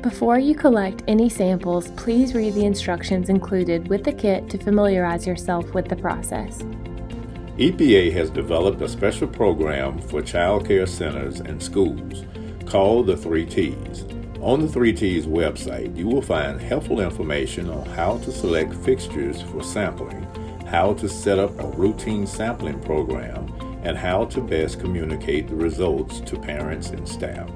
Before you collect any samples, please read the instructions included with the kit to familiarize yourself with the process. EPA has developed a special program for child care centers and schools called the 3Ts. On the 3Ts website, you will find helpful information on how to select fixtures for sampling, how to set up a routine sampling program, and how to best communicate the results to parents and staff.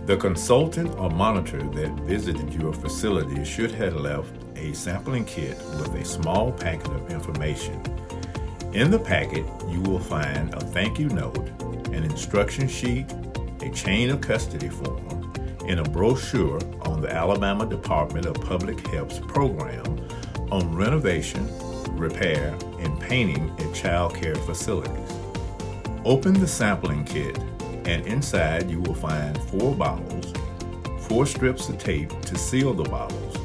The consultant or monitor that visited your facility should have left a sampling kit with a small packet of information. In the packet, you will find a thank you note, an instruction sheet, a chain of custody form, and a brochure on the Alabama Department of Public Health's program on renovation, repair, and painting at child care facilities. Open the sampling kit, and inside you will find 4 bottles, 4 strips of tape to seal the bottles,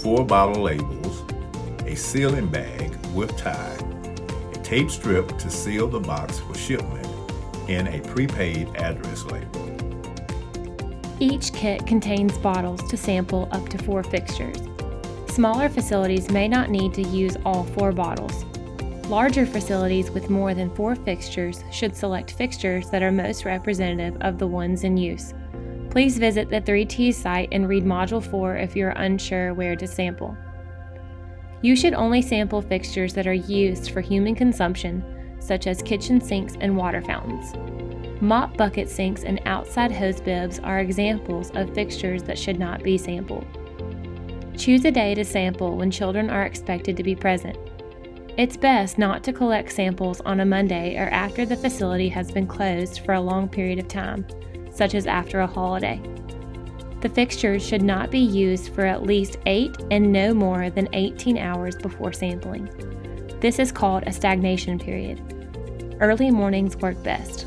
4 bottle labels, a sealing bag with tie, a tape strip to seal the box for shipment, and a prepaid address label. Each kit contains bottles to sample up to 4 fixtures. Smaller facilities may not need to use all 4 bottles. Larger facilities with more than 4 fixtures should select fixtures that are most representative of the ones in use. Please visit the 3Ts site and read Module 4 if you're unsure where to sample. You should only sample fixtures that are used for human consumption, such as kitchen sinks and water fountains. Mop bucket sinks and outside hose bibs are examples of fixtures that should not be sampled. Choose a day to sample when children are expected to be present. It's best not to collect samples on a Monday or after the facility has been closed for a long period of time, such as after a holiday. The fixtures should not be used for at least 8 and no more than 18 hours before sampling. This is called a stagnation period. Early mornings work best.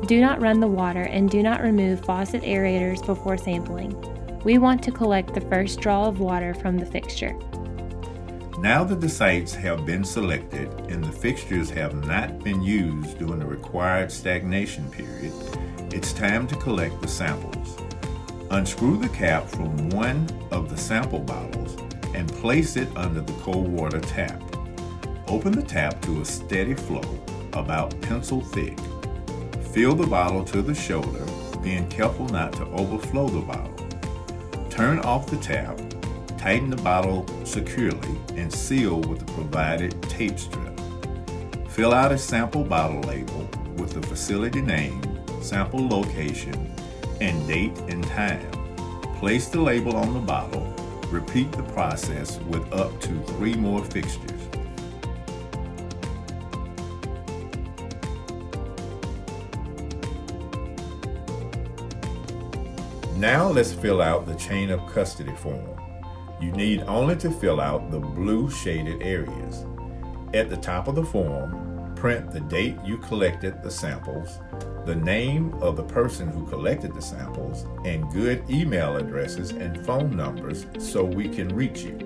Do not run the water and do not remove faucet aerators before sampling. We want to collect the first draw of water from the fixture. Now that the sites have been selected and the fixtures have not been used during the required stagnation period, it's time to collect the samples. Unscrew the cap from one of the sample bottles and place it under the cold water tap. Open the tap to a steady flow, about pencil thick. Fill the bottle to the shoulder, being careful not to overflow the bottle. Turn off the tap, tighten the bottle securely, and seal with the provided tape strip. Fill out a sample bottle label with the facility name, sample location, and date and time. Place the label on the bottle. Repeat the process with up to 3 more fixtures. Now let's fill out the chain of custody form. You need only to fill out the blue shaded areas. At the top of the form, print the date you collected the samples, the name of the person who collected the samples, and good email addresses and phone numbers so we can reach you.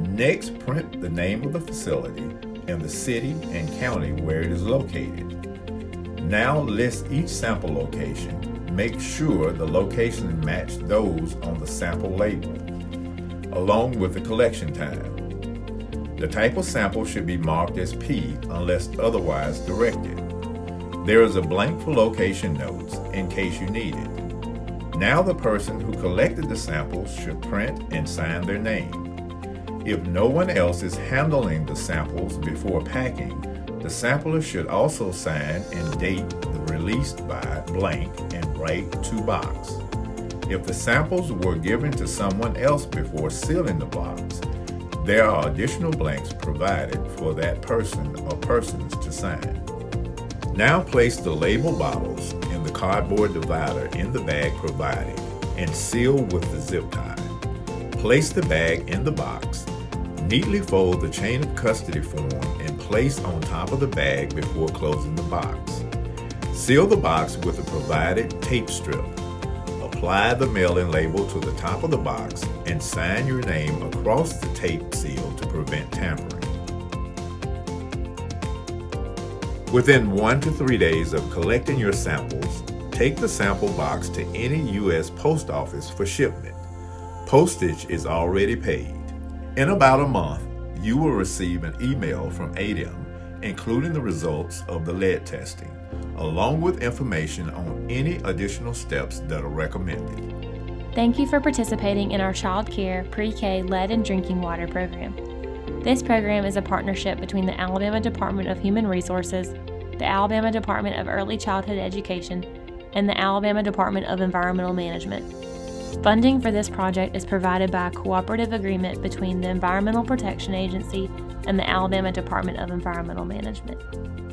Next, print the name of the facility and the city and county where it is located. Now list each sample location. Make sure the locations match those on the sample label, along with the collection time. The type of sample should be marked as P unless otherwise directed. There is a blank for location notes in case you need it. Now the person who collected the samples should print and sign their name. If no one else is handling the samples before packing, the sampler should also sign and date the released by blank and write to box. If the samples were given to someone else before sealing the box, there are additional blanks provided for that person or persons to sign. Now place the label bottles in the cardboard divider in the bag provided and seal with the zip tie. Place the bag in the box. Neatly fold the chain of custody form and place on top of the bag before closing the box. Seal the box with the provided tape strip. Apply the mailing label to the top of the box and sign your name across the tape seal to prevent tampering. Within 1 to 3 days of collecting your samples, take the sample box to any U.S. post office for shipment. Postage is already paid. In about a month, you will receive an email from ADEM including the results of the lead testing, along with information on any additional steps that are recommended. Thank you for participating in our Child Care Pre-K Lead and Drinking Water program. This program is a partnership between the Alabama Department of Human Resources, the Alabama Department of Early Childhood Education, and the Alabama Department of Environmental Management. Funding for this project is provided by a cooperative agreement between the Environmental Protection Agency and the Alabama Department of Environmental Management.